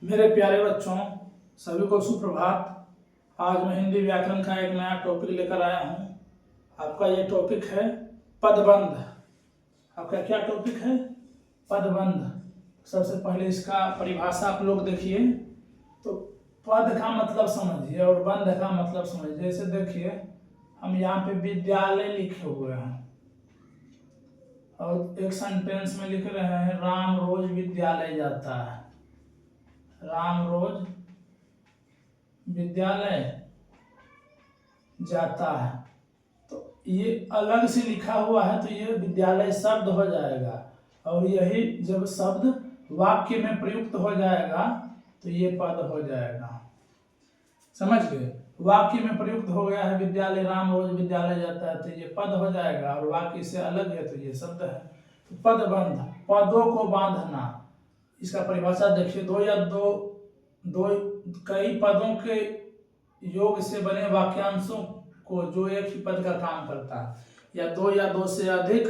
मेरे प्यारे बच्चों, सभी को सुप्रभात। आज मैं हिंदी व्याकरण का एक नया टॉपिक लेकर आया हूँ। आपका ये टॉपिक है पदबंध। आपका क्या टॉपिक है? पदबंध। सबसे पहले इसका परिभाषा आप लोग देखिए। तो पद का मतलब समझिए और बंध का मतलब समझिए। जैसे देखिए, हम यहाँ पे विद्यालय लिखे हुए हैं और एक सेंटेंस में लिख रहे हैं राम रोज विद्यालय जाता है। राम रोज विद्यालय जाता है, तो ये अलग से लिखा हुआ है, तो ये विद्यालय शब्द हो जाएगा। और यही जब शब्द वाक्य में प्रयुक्त हो जाएगा तो ये पद हो जाएगा। समझ गए? वाक्य में प्रयुक्त हो गया है विद्यालय, राम रोज विद्यालय जाता है, तो ये पद हो जाएगा। और वाक्य से अलग है तो ये शब्द है। तो पदबंध, पदों को बांधना। इसका परिभाषा देखिए, दो कई पदों के योग से बने वाक्यांशों को जो एक ही पद का काम करता है, या दो से अधिक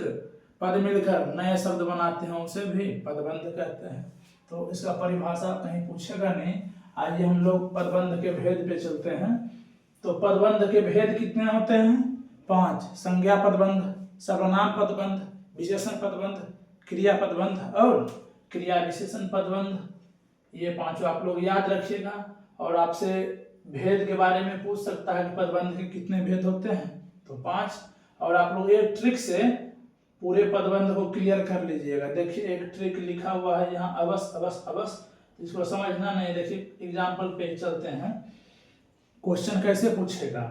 पद मिलकर नए शब्द बनाते हैं, उसे भी पदबंध कहते हैं। तो इसका परिभाषा कहीं पूछेगा नहीं। आइए हम लोग पदबंध के भेद पे चलते हैं। तो पदबंध के भेद कितने होते हैं? 5। संज्ञा पदबंध, सर्वनाम पदबंध, विशेषण पदबंध, क्रिया पदबंध और क्रिया विशेषण पदबंध। ये पांचों आप लोग याद रखिएगा। और आपसे भेद के बारे में पूछ सकता है कि पदबंध के कितने भेद होते हैं, तो 5। और आप लोग एक ट्रिक से पूरे पदबंध को क्लियर कर लीजिएगा। देखिए, एक ट्रिक लिखा हुआ है यहाँ, अवश्य अवश्य अवश्य। इसको समझना नहीं। देखिए, एग्जाम्पल पे चलते हैं। क्वेश्चन कैसे पूछेगा?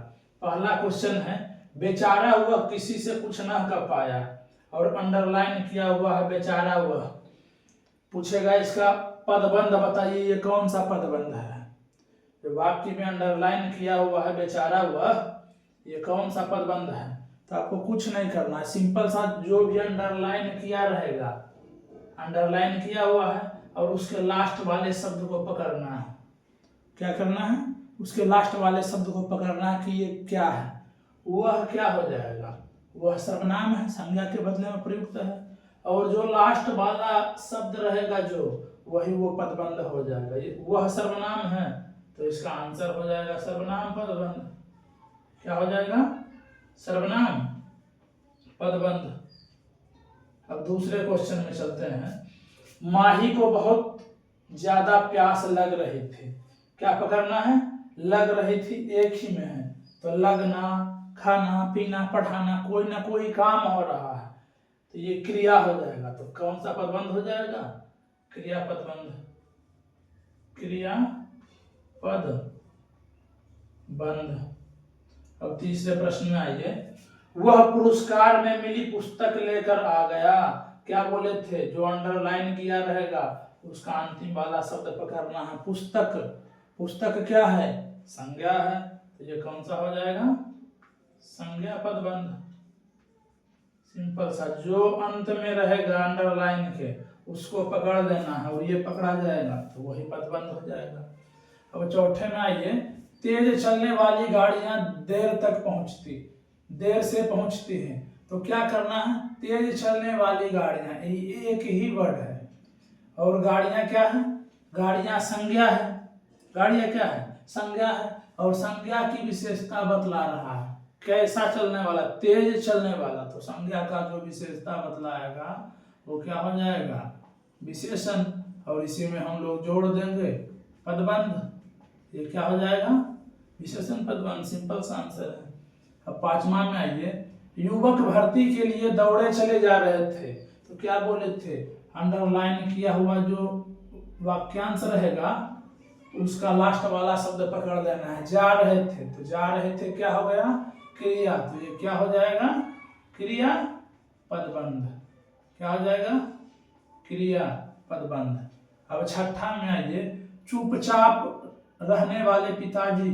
पहला क्वेश्चन है, बेचारा हुआ किसी से कुछ न कर पाया, और अंडरलाइन किया हुआ है बेचारा हुआ। पूछेगा इसका पदबंध बताइए, ये कौन सा पदबंध है? जो वाक्य में अंडरलाइन किया हुआ है बेचारा हुआ, ये कौन सा पदबंध है? तो आपको कुछ नहीं करना है, सिंपल सा जो भी अंडरलाइन किया रहेगा, अंडरलाइन किया हुआ है, और उसके लास्ट वाले शब्द को पकड़ना है। क्या करना है? उसके लास्ट वाले शब्द को पकड़ना है कि ये क्या है। वह क्या हो जाएगा? वह सर्वनाम है, संज्ञा के बदले में प्रयुक्त है। और जो लास्ट वाला शब्द रहेगा जो, वही वो पदबंध हो जाएगा। ये वह सर्वनाम है, तो इसका आंसर हो जाएगा सर्वनाम पदबंध। क्या हो जाएगा? सर्वनाम पदबंध। अब दूसरे क्वेश्चन में चलते हैं। माही को बहुत ज्यादा प्यास लग रही थी। क्या पकड़ना है? लग रही थी, एक ही में है, तो लगना, खाना पीना पढ़ाना, कोई ना कोई काम हो रहा है, तो ये क्रिया हो जाएगा। तो कौन सा पदबंध हो जाएगा? क्रिया पदबंध। क्रिया पदबंध। अब तीसरे प्रश्न में आइए। वह पुरस्कार में मिली पुस्तक लेकर आ गया। क्या बोले थे? जो अंडरलाइन किया रहेगा उसका अंतिम वाला शब्द पकड़ना है। पुस्तक, पुस्तक क्या है? संज्ञा है, तो ये कौन सा हो जाएगा? संज्ञा पदबंध। सिंपल सा, जो अंत में रहेगा अंडरलाइन के उसको पकड़ देना है, और ये पकड़ा जाएगा तो वही पदबंध हो जाएगा। अब चौथे में आइए। तेज चलने वाली गाड़ियां देर तक पहुंचती, देर से पहुंचती हैं, तो क्या करना है? तेज चलने वाली गाड़ियां, एक ही वर्ड है। और गाड़ियां क्या है? गाड़ियां संज्ञा है। गाड़ियां क्या है? संज्ञा है। और संज्ञा की विशेषता बतला रहा है। कैसा चलने वाला? तेज चलने वाला। तो संज्ञा का जो विशेषता बतलाएगा वो क्या हो जाएगा? विशेषण। और इसी में हम लोग जोड़ देंगे पदबंध। ये क्या हो जाएगा? विशेषण पदबंध। सिंपल सा आंसर है। अब 5वां में आइए। युवक भर्ती के लिए दौड़े चले जा रहे थे, तो क्या बोले थे? अंडरलाइन किया हुआ जो वाक्यांश रहेगा उसका लास्ट वाला शब्द पकड़ लेना है। जा रहे थे, तो जा रहे थे क्या हो गया? क्रिया, तो ये क्या हो जाएगा? क्रिया पदबंध। क्या हो जाएगा? क्रिया पदबंध। अब 6ठा में आइए। चुपचाप रहने वाले पिताजी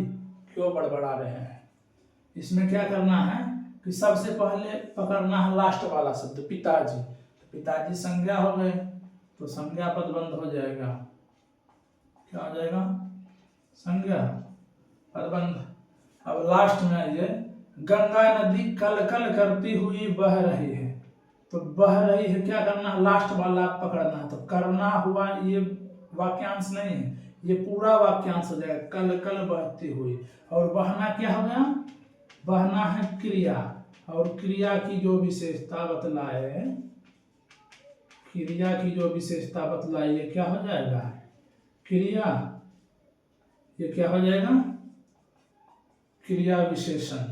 क्यों बड़बड़ा रहे हैं? इसमें क्या करना है कि सबसे पहले पकड़ना है लास्ट वाला शब्द पिताजी। तो पिताजी संज्ञा हो गए, तो संज्ञा पदबंध हो जाएगा। क्या हो जाएगा? संज्ञा पदबंध। अब लास्ट में आइए। गंगा नदी कल कल करती हुई बह रही है, तो बह रही है क्या करना है? लास्ट वाला पकड़ना है। तो करना हुआ ये वाक्यांश नहीं है, ये पूरा वाक्यांश हो जाएगा, कल कल बहती हुई। और बहना क्या हो गया, बहना है क्रिया, और क्रिया की जो विशेषता बतलाए, क्रिया की जो विशेषता बतलाए, ये क्या हो जाएगा, क्रिया, ये क्या हो जाएगा, क्रिया विशेषण,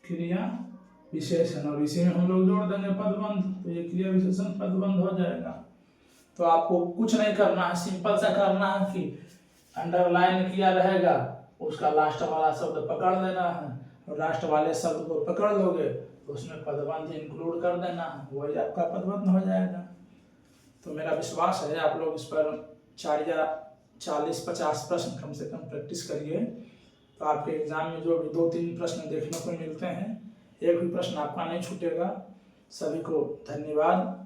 क्रिया विशेषण। और इसी में हम लोग जोड़ देंगे पदबंध, तो ये क्रिया विशेषण पदबंध हो जाएगा। तो आपको कुछ नहीं करना है, सिंपल सा करना है कि अंडरलाइन किया रहेगा, उसका लास्ट वाला शब्द पकड़ लेना है, और लास्ट वाले शब्द को पकड़ लोगे तो उसमें पदबंध इंक्लूड कर देना है, वही आपका पदबंध हो जाएगा। तो मेरा विश्वास है आप लोग इस पर 40-50 प्रश्न कम से कम प्रैक्टिस करिए, तो आपके एग्जाम में जो भी 2-3 प्रश्न देखने को मिलते हैं, एक भी प्रश्न आपका नहीं छूटेगा। सभी को धन्यवाद।